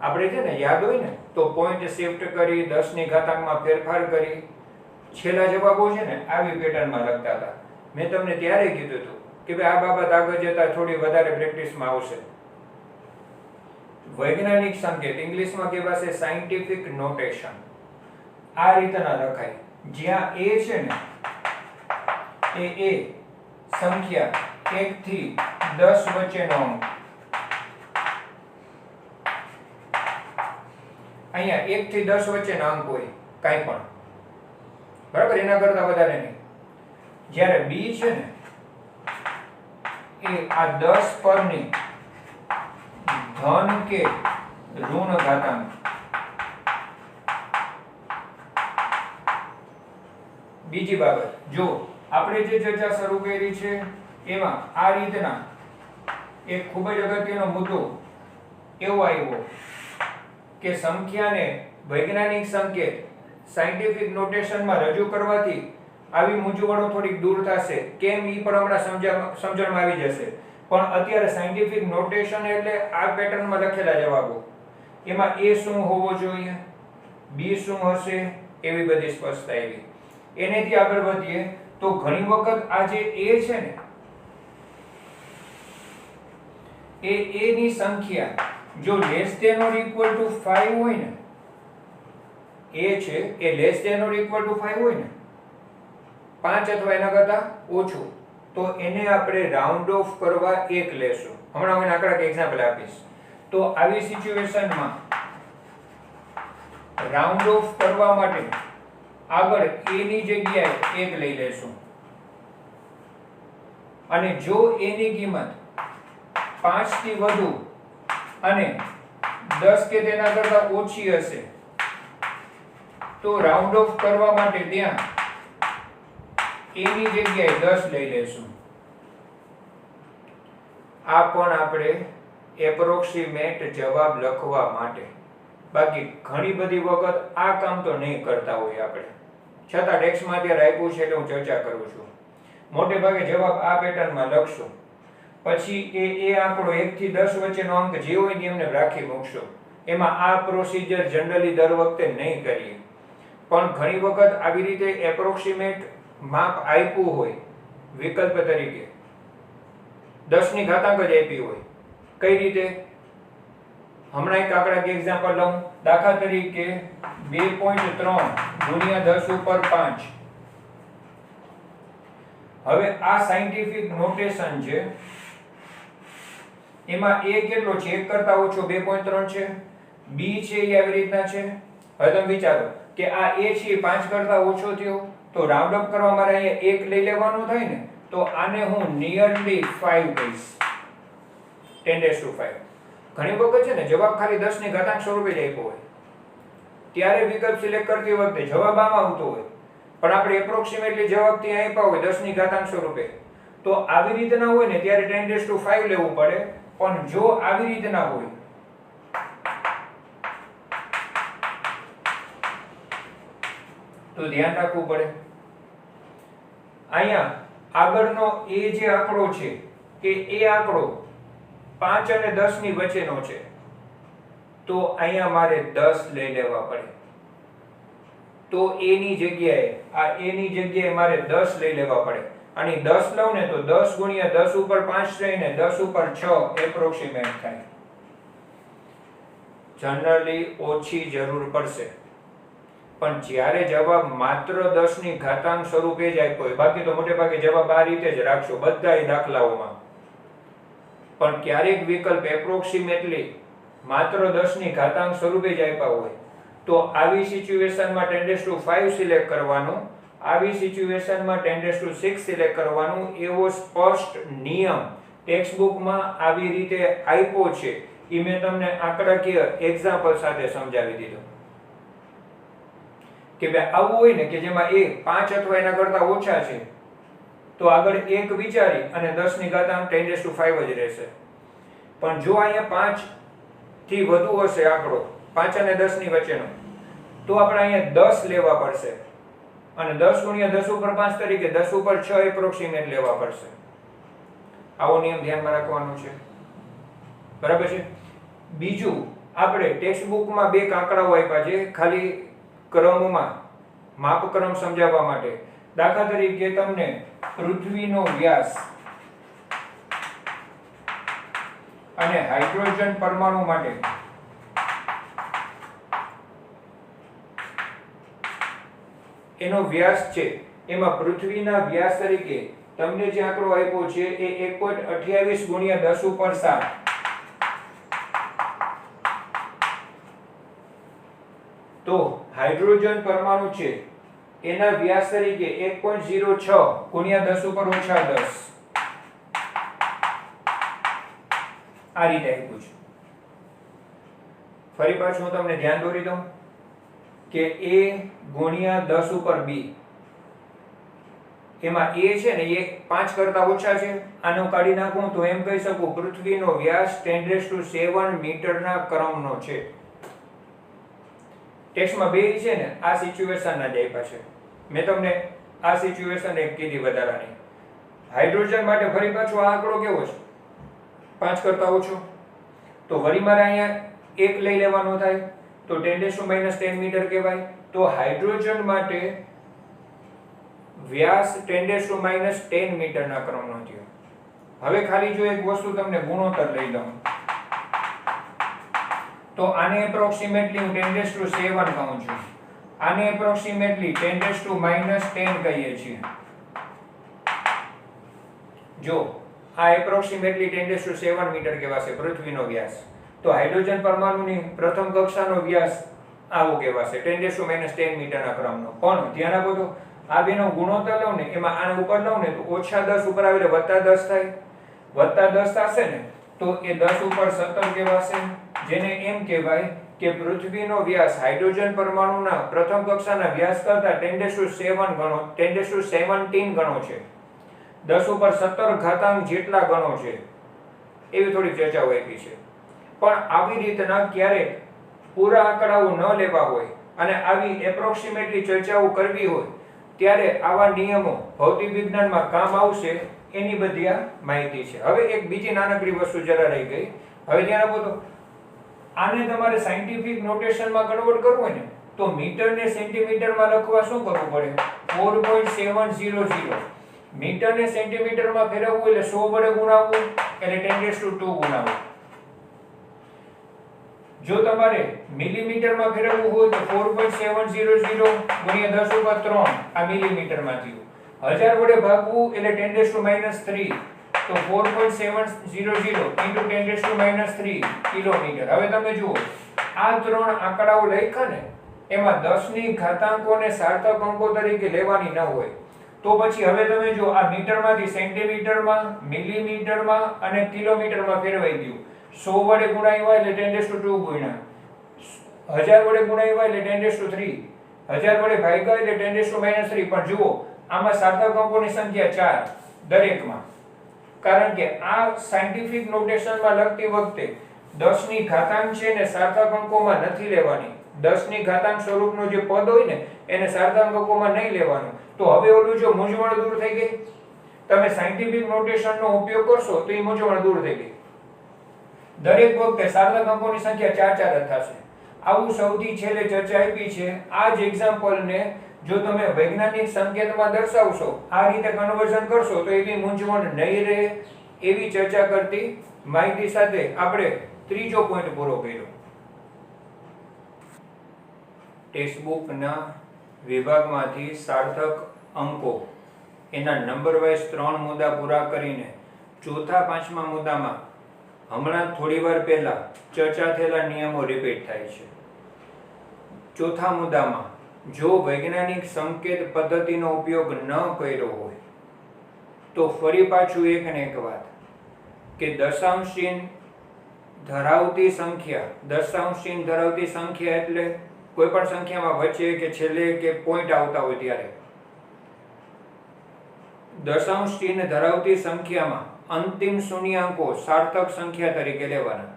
આપણે છે ને યાદ હોય ને તો પોઈન્ટ શિફ્ટ કરી 10 ની ઘાતાંકમાં ફેરફાર કરી છેલ્લા જવાબો છે ને આવી પેટર્નમાં લખતા હતા. મેં તમને ત્યારે કીધું હતું કે ભાઈ આ બાબત આગળ જતા થોડી વધારે પ્રેક્ટિસમાં આવશે. વૈજ્ઞાનિક સંકેત ઇંગ્લિશમાં કહેવાશે સાયન્ટિફિક નોટેશન. આ રીતના લખાય જ્યાં a છે ને એ સંખ્યા 1 થી 10 વચ્ચેનો અંક. અહીંયા 1 થી 10 વચ્ચેના અંક હોય કાંઈ પણ, બરાબર, એના કરતા વધારે નહીં. જ્યારે b છે ને એ આ 10 પરની ધન કે ઋણ ઘાતાંક. બીજી બાબત, જો આપણે જે ચર્ચા શરૂ કરી છે એમાં આ રીતના એક ખૂબ જ અગત્યનો મુદ્દો એવો આવ્યો કે સંખ્યાને વૈજ્ઞાનિક સંકેત સાયન્ટિફિક નોટેશનમાં રજૂ કરવાથી આવી મૂંઝવણો થોડીક દૂર થશે. કેમ ઈ પણ હમણાં સમજણમાં આવી જશે. પણ અત્યારે સાયન્ટિફિક નોટેશન એટલે આ પેટર્નમાં લખેલા જવાબો, એમાં a શું હોવો જોઈએ, b શું હશે, એવી બધી સ્પષ્ટતા આવી. એનેથી આગળ વધીએ તો ઘણી વખત આ જે a છે ને એ a ની સંખ્યા જો less than or equal to 5 હોય ને, a છે એ less than or equal to 5 હોય ને, 5 અથવા એના કરતા ઓછું, તો એને આપણે રાઉન્ડ ઓફ કરવા 1 લેશું. હમણાં હું આંકડા કે એક્ઝામ્પલ આપીશ. તો આવી સિચ્યુએશનમાં રાઉન્ડ ઓફ કરવા માટે આગળ a ની જગ્યાએ 1 લઈ લેશું. અને જો a ની કિંમત 5 થી વધુ અને 10 કે તેના કરતા ઓછી હશે તો રાઉન્ડ ઓફ કરવા માટે ત્યાં a ની જગ્યાએ 10 લઈ લેશું. આ પણ આપણે એપ્રોક્સિમેટ જવાબ લખવા માટે. બાકી ઘણી બધી વખત આ કામ તો નહીં કરતા હોય આપણે, છતાં ટેક્સ્ટમાં અત્યારે આપ્યું છે એટલે હું ચર્ચા કરું છું. મોટે ભાગે જવાબ આ પેટર્નમાં લખશું. પછી એ આંકડો 1 થી 10 વચ્ચેનો અંક જે હોય ને એમને રાખી મૂકશો. એમાં આ પ્રોસિજર જનરલી દર વખતે નહીં કરીએ, પણ ઘણી વખત આવી રીતે એપ્રોક્સિમેટ માપ આપ્યું હોય વિકલ્પ તરીકે 10 ની ઘાતાંક જ આપી હોય. કઈ રીતે? હમણાં એક આંકડાકીય એક્ઝામ્પલ લઉં. દાખલા તરીકે 2.3 ગુણ્યા 10 ઉપર 5. હવે આ સાયન્ટિફિક નોટેશન છે, એમાં a કેટલો છે? 1 કરતા ઓછો 2.3 છે. b છે એ આવી રીતના છે. હવે તમે વિચારો કે આ a છે 5 કરતા ઓછો થયો તો રાઉન્ડ અપ કરવા મારે અહીંયા 1 લઈ લેવાનું થાય ને, તો આને હું નિયરલી 5 કહીશ, 10⁵. ઘણી વખત છે ને જવાબ ખાલી 10 ની ઘાતાંક સ્વરૂપે જ આપ્યો હોય, ત્યારે વિકલ્પ સિલેક્ટ કરતી વખતે જવાબ આમાં આવતો હોય, પણ આપણે એપ્રોક્સિમેટલી જવાબ ત્યાં આપ્યા હોય 10 ની ઘાતાંક સ્વરૂપે, તો આવી રીતના હોય ને ત્યારે 10⁵ લેવું પડે. પણ જો આવી રીતના હોય તો ધ્યાન રાખવું પડે. અહીંયા આગળનો એ જે આંકડો છે કે એ આંકડો 5 અને 10 ની વચ્ચેનો છે, તો અહીંયા મારે 10 લઈ લેવા પડે. તો a ની જગ્યાએ આ a ની જગ્યાએ મારે 10 લઈ લેવા પડે. અને 10 લઉં ને તો 10 ગુણ્યા 10 ઉપર 5 થઈને 10 ઉપર 6 એપ્રોક્સિમેટ થાય. જનરલી ઓછી જરૂર પડશે, પણ જ્યારે જવાબ માત્ર 10 ની ઘાતાંક સ્વરૂપે જ આપ્યો હોય, બાકી તો મોટે ભાગે જવાબ આ રીતે જ રાખશો બધાય દાખલાઓમાં. પણ ક્યારેક વિકલ્પ એપ્રોક્સિમેટલી માત્ર 10 ની ઘાતાંક સ્વરૂપે જ આપ્યા હોય, તો આવી સિચ્યુએશનમાં 10⁵ સિલેક્ટ કરવાનું, આવી સિચ્યુએશનમાં 10⁶ સિલેક્ટ કરવાનું. એવો સ્પષ્ટ નિયમ ટેક્સ્ટ બુકમાં આવી રીતે આપ્યો છે. એ મેં તમને આંકડાકીય એક્ઝામ્પલ સાથે સમજાવી દીધું કે ભાઈ આવું હોય ને કે જેમાં a 5 અથવા એના કરતા ઓછા છે, તો આગળ 1 વિચારી અને 10 ની ઘાતાંક 10⁵ જ રહેશે. પણ જો અહીંયા 5 થી વધુ હશે આંકડો, 5 અને 10 ની વચ્ચેનો, તો આપણે અહીંયા 10 લેવા પડશે. અને 10 ગુણ્યા 10 ઉપર 5 તરીકે 10 ઉપર 6 એપ્રોક્સિમેટ લેવા પડશે. આવો નિયમ ધ્યાનમાં રાખવાનો છે. બરાબર છે. બીજું, આપણે ટેક્સ્ટ બુકમાં બે આંકડાઓ આપ્યા છે ખાલી ક્રમમાં માપક્રમ સમજાવવા માટે. દાખલા તરીકે તમને પૃથ્વીનો વ્યાસ અને હાઇડ્રોજન પરમાણુ માટે એનો વ્યાસ છે, એમાં પૃથ્વીના વ્યાસ તરીકે તમને જે આંકડો આપ્યો છે એ 1.28 ગુણ્યા 10 ઉપર 7. તો હાઇડ્રોજન પરમાણુ છે એના વ્યાસ તરીકે 1.06 ગુણ્યા 10 ઉપર ઓછા 10. આ રીતે આપ્યું છે. ફરી પાછું હું તમને ધ્યાન દોરી દઉં કે a ગુણ્યા 10 ઉપર b, એમાં a છે ને એ 5 કરતા ઓછા છે. આનો કાઢી નાખું તો એમ કહી શકું પૃથ્વીનો વ્યાસ 10⁷ મીટરના ક્રમનો છે. ટેક્સ્ટમાં બે છે ને આ સિચ્યુએશનના જ આપ્યા છે. મેં તમને આ સિચ્યુએશન એક કીધી વધારાની. હાઇડ્રોજન માટે ફરી પાછો આ આંકડો કેવો છે? 5 કરતા ઓછો. તો વળી મારે અહીંયા 1 લઈ લેવાનો થાય, તો 10⁻10 મીટર કહેવાય. તો હાઇડ્રોજન માટે વ્યાસ 10⁻10 મીટરના ક્રમનો થયો. હવે ખાલી જો એક વસ્તુ તમને ગુણોત્તર લઈ લઉં, તો આને એપ્રોક્સિમેટલી હું 10⁷ કહું છું, આને એપ્રોક્સિમેટલી 10⁻10 કહીએ છીએ. જો આ એપ્રોક્સિમેટલી 10⁷ મીટર કહેવાશે પૃથ્વીનો વ્યાસ, તો હાઇડ્રોજન પરમાણુની પ્રથમ કક્ષાનો વ્યાસ આવો કહેવાશે 10⁻10 મીટરના ક્રમનો. પણ ધ્યાન આપો તો આ બેનો ગુણોત્તર લઉં ને, એમાં આને ઉપર લઉં ને તો -10 ઉપર આવે એટલે +10 થાય. +10 થશે ને તો એ 10 ઉપર 17 કહેવાશે. જેને એમ કહેવાય કે પૃથ્વીનો વ્યાસ હાઇડ્રોજન પરમાણુના પ્રથમ કક્ષાના વ્યાસ કરતા 10⁷ ગણો, 10⁻17 ગણો છે. 10 ઉપર 17 ઘાતાંક જેટલા ગણો છે. એવી થોડી ચર્ચાઓ આપી છે. પણ આવી રીતના ક્યારેક પૂરા આંકડાઓ ન લેવા હોય અને આવી એપ્રોક્સિમેટલી ચર્ચાઓ કરવી હોય ત્યારે આવા નિયમો ભૌતિક વિજ્ઞાનમાં કામ આવશે. એની બધી આ માહિતી છે. હવે એક બીજી નાનકડી વસ્તુ જરા રહી ગઈ. હવે ધ્યાન આપો તો આને તમારે સાયન્ટિફિક નોટેશનમાં કન્વર્ટ કરવું હોય ને તો મીટરને સેન્ટીમીટરમાં લખવા શું કરવું પડે? 4.700. મીટરને સેન્ટીમીટરમાં ફેરવવું એટલે 100 વડે ગુણાવવું એટલે 10⁻2 ગુણાવવું. જો તમારે મિલીમીટરમાં ફેરવવું હોય તો 4.700 ગુણ્યા 10 ઉપર 3, આ મિલીમીટરમાં થયું. 1000 વડે ભાગવું એટલે 10⁻3, તો 4.700 × 10⁻3 કિલોમીટર. હવે તમે જુઓ આ ત્રણ આંકડાઓ લખ્યા ને એમાં 10 ની ઘાતાંકોને સાર્થક અંકો તરીકે લેવાની ન હોય તો પછી હવે તમે જો આ મીટરમાંથી સેન્ટીમીટરમાં, મિલીમીટરમાં અને કિલોમીટરમાં ફેરવાઈ ગયું. 100 વડે ગુણાયું હોય એટલે 10 2 ગુણ્યા, 1000 વડે ગુણાયું હોય એટલે 10 3, 1000 વડે ભાગ્યા એટલે 10 3. પણ જુઓ આમાં સાર્થક અંકોની સંખ્યા 4 દરેકમાં, કારણ કે આ સાયન્ટિફિક નોટેશનમાં લખતી વખતે 10 ની ઘાતાંક છે ને સાર્થક અંકોમાં નથી લેવાની. 10 ની ઘાતાંક સ્વરૂપનું જે પદ હોય ને એને સાર્થક અંકોમાં નહીં લેવાનું. તો હવે ઓલું જો મૂંઝવણ દૂર થઈ ગઈ. તમે સાયન્ટિફિક નોટેશનનો ઉપયોગ કરશો તો એ મૂંઝવણ દૂર થઈ ગઈ. દરેક વખતે સાર્થક અંકોની સંખ્યા 4 4 જ થશે. આવું સૌથી છેલ્લે ચર્ચા આપી છે. આ જ એક્ઝામ્પલને જો તમે વૈજ્ઞાનિક સંકેતમાં દર્શાવશો, આ રીતે કન્વર્ઝન કરશો તો એવી મૂંઝવણ નહીં રહે. એવી ચર્ચા કરતી માહિતી સાથે આપણે ત્રીજો પોઈન્ટ પૂરો કર્યો. ટેક્સ્ટબુકના વિભાગમાંથી સાર્થક અંકો એના નંબર વાઇઝ 3 મુદ્દા પૂરા કરીને ચોથા પાંચમા મુદ્દામાં હમણાં થોડી વાર પહેલા ચર્ચા થયેલા નિયમો રિપીટ થાય છે. ચોથા મુદ્દામાં જો વૈજ્ઞાનિક સંકેત પદ્ધતિનો ઉપયોગ ન કર્યો હોય તો ફરી પાછું એક ને એક વાત કે દશાંશ ચિહ્ન ધરાવતી સંખ્યા એટલે કોઈ પણ સંખ્યામાં વચ્ચે કે છેલ્લે કે પોઈન્ટ આવતા હોય ત્યારે દશાંશ ચિહ્ન ધરાવતી સંખ્યામાં અંતિમ શૂન્યાંકો સાર્થક સંખ્યા તરીકે લેવાના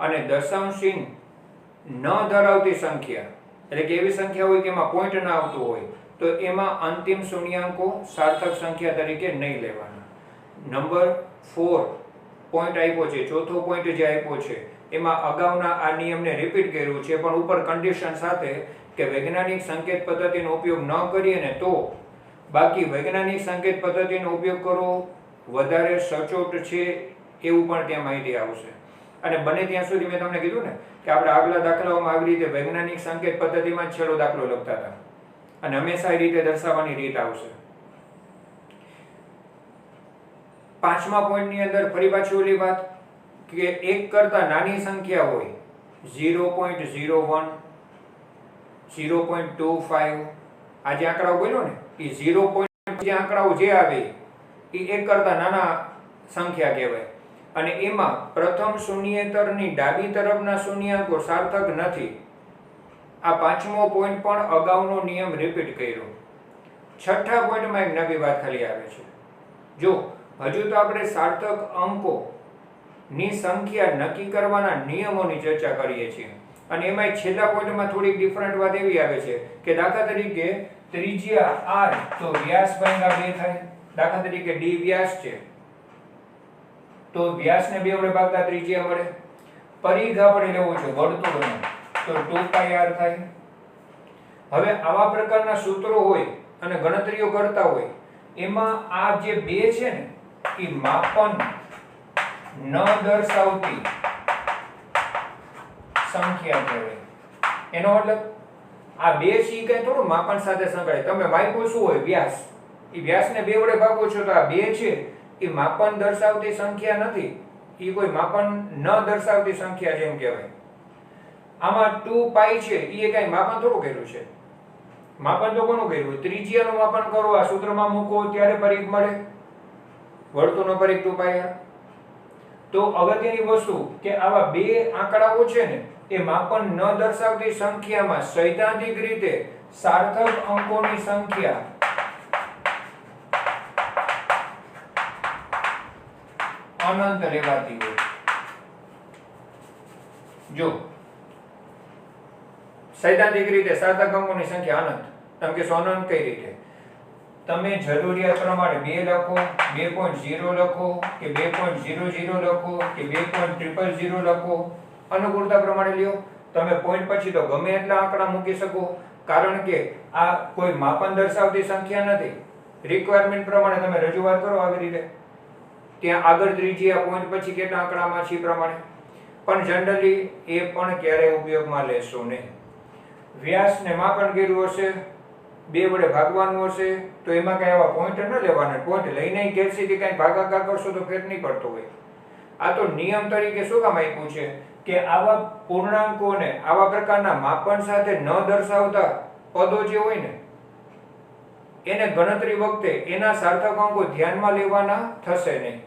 અને દશાંશ ચિહ્ન ન ધરાવતી સંખ્યા એટલે કે એવી સંખ્યા હોય કે એમાં પોઈન્ટ ન આવતું હોય તો એમાં અંતિમ શૂન્યાંકો સાર્થક સંખ્યા તરીકે નહીં લેવાના. નંબર 4 પોઈન્ટ આપ્યો છે, ચોથો પોઈન્ટ જે આપ્યો છે એમાં અગાઉના આ નિયમને રિપીટ કર્યું છે, પણ ઉપર કન્ડિશન સાથે કે વૈજ્ઞાનિક સંકેત પદ્ધતિનો ઉપયોગ ન કરીએ ને તો, બાકી વૈજ્ઞાનિક સંકેત પદ્ધતિનો ઉપયોગ કરવો વધારે સચોટ છે એવું પણ ત્યાં માહિતી આવશે. અને બને ત્યાં સુધી મેં તમને કીધું ને કે આપણે આગલા દાખલાઓમાં આવી રીતે વૈજ્ઞાનિક સંકેત પદ્ધતિમાં છેલ્લો દાખલો લખતા હતા અને હંમેશા એ રીતે દર્શાવવાની રીત આવશે. પાંચમા પોઈન્ટની અંદર ફરી પાછી ઓલી વાત કે એક કરતા નાની સંખ્યા હોય 0.01, 0.25 આ જે આંકડાઓ બોલ્યો ને એ 0. જે આંકડાઓ જે આવે એ એક કરતા નાના સંખ્યા કહેવાય અને એમાં પ્રથમ શૂન્યેતરની ડાબી તરફના શૂન્યાંકો સાર્થક નથી. આ પાંચમો પોઈન્ટ પણ અગાઉનો નિયમ રિપીટ કર્યો. છઠ્ઠા પોઈન્ટમાં એક નવી વાત ખાલી આવે છે. જો હજુ તો આપણે સાર્થક અંકો ની સંખ્યા નક્કી કરવાના નિયમોની ચર્ચા કરીએ છીએ અને એમાં છેલ્લા પોઈન્ટમાં થોડીક ડિફરન્ટ વાત એવી આવે છે કે દાખલા તરીકે ત્રિજ્યા r તો વ્યાસ ભાગ્યા 2 થાય. દાખલા તરીકે d વ્યાસ છે તો વ્યાસને 2 વડે ભાગતા ત્રિજ્યા મળે. પરિઘ આપણે લેવો છે વર્તુળનો તો 2πr થાય. હવે આવા પ્રકારના સૂત્રો હોય અને ગણતરીઓ કરતા હોય એમાં આ જે 2 છે ને એ માપન ન દર્શાવતી સંખ્યા કહેવાય. એનો મતલબ આ 2 છે કઈ થોડું માપન સાથે સંકળાય. તમે માપ્યું શું હોય વ્યાસ, એ વ્યાસને 2 વડે ભાગો છો તો આ 2 છે એ માપન દર્શાવતી સંખ્યા નથી, એ કોઈ માપન ન દર્શાવતી સંખ્યા જેમ કહેવાય. આમાં 2π છે એ કઈ માપન થોડું કર્યું છે. માપન તો કોનું કર્યું? ત્રિજ્યાનું માપન કરો, આ સૂત્રમાં મૂકો ત્યારે પરિઘ મળે, વર્તુળનો પરિઘ 2πr. તો અગત્યની વસ્તુ કે આવા 2 આંકડાઓ છે ને એ માપન ન દર્શાવતી સંખ્યામાં સૈદ્ધાંતિક રીતે સાર્થક અંકોની સંખ્યા અનંત લેવાતી હોય. જો સૈદ્ધાંતિક રીતે સાર્થક અંકોની સંખ્યા અનંત, તમે કહેશો અનંત કઈ રીતે? તમે જરૂરિયાત પ્રમાણે 2 લખો, 2.0 લખો કે 2.00 લખો કે 2.000 લખો, અનુકૂળતા પ્રમાણે લ્યો. તમે પોઈન્ટ પછી તો ગમે એટલા આંકડા મૂકી શકો, કારણ કે આ કોઈ માપન દર્શાવતી સંખ્યા નથી. રિક્વાયરમેન્ટ પ્રમાણે તમે રજૂઆત કરો આવી રીતે. ત્યાં આગળ ત્રિજ્યા પોઈન્ટ પછી કેટલા આંકડામાં છે પ્રમાણે. પણ જનરલી એ પણ ક્યારેય ઉપયોગમાં લેશો નહીં. વ્યાસને માપન કર્યું હશે, 2 વડે ભાગવાનું હશે તો એમાં કઈ આવા પોઈન્ટ ન લેવાના. પોઈન્ટ લઈને ઘેરસીથી કઈ ભાગાકાર કરશો તો ફેર નહીં પડતો હોય. આ તો નિયમ તરીકે શું કામ આપ્યું છે કે આવા પૂર્ણાંકોને આવા પ્રકારના માપન સાથે ન દર્શાવતા પદો જે હોય ને એને ગણતરી વખતે એના સાર્થક અંકો ધ્યાનમાં લેવાના થશે નહીં.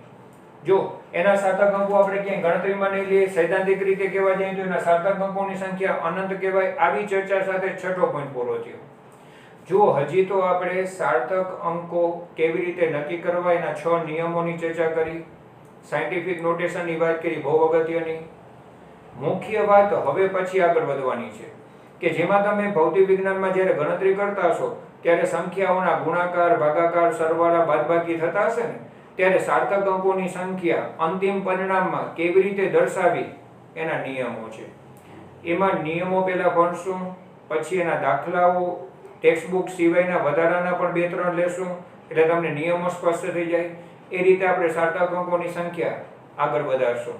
જો એના સાર્થક અંકો આપણે ક્યાંય ગણતરીમાં નહીં લઈએ, સૈદ્ધાંતિક રીતે કહેવા જઈએ તો એના સાર્થક અંકોની સંખ્યા અનંત કહેવાય. આવી ચર્ચા સાથે છઠ્ઠો પોઈન્ટ પૂરો થયો. જો હજી તો આપણે સાર્થક અંકો કેવી રીતે નક્કી કરવા એના 6 નિયમોની ચર્ચા કરી, સાયન્ટિફિક નોટેશનની વાત કરી, બહુ અગત્યની. મુખ્ય વાત હવે પછી આગળ વધવાની છે કે જેમાં તમે ભૌતિક વિજ્ઞાનમાં જ્યારે ગણતરી કરતા હશો ત્યારે સંખ્યાઓના ગુણાકાર, ભાગાકાર, સરવાળા, બાદબાકી થતા હશે ને ત્યારે સાર્થક અંકોની સંખ્યા અંતિમ પરિણામમાં કેવી રીતે દર્શાવી એના નિયમો છે. એમાં નિયમો પહેલા ભણશું, પછી એના દાખલાઓ, ટેક્સ્ટ બુક સિવાયના વધારાના પણ 2-3 લેશું એટલે તમને નિયમો સ્પષ્ટ થઈ જાય. એ રીતે આપણે સાર્થક અંકોની સંખ્યા આગળ વધારશું.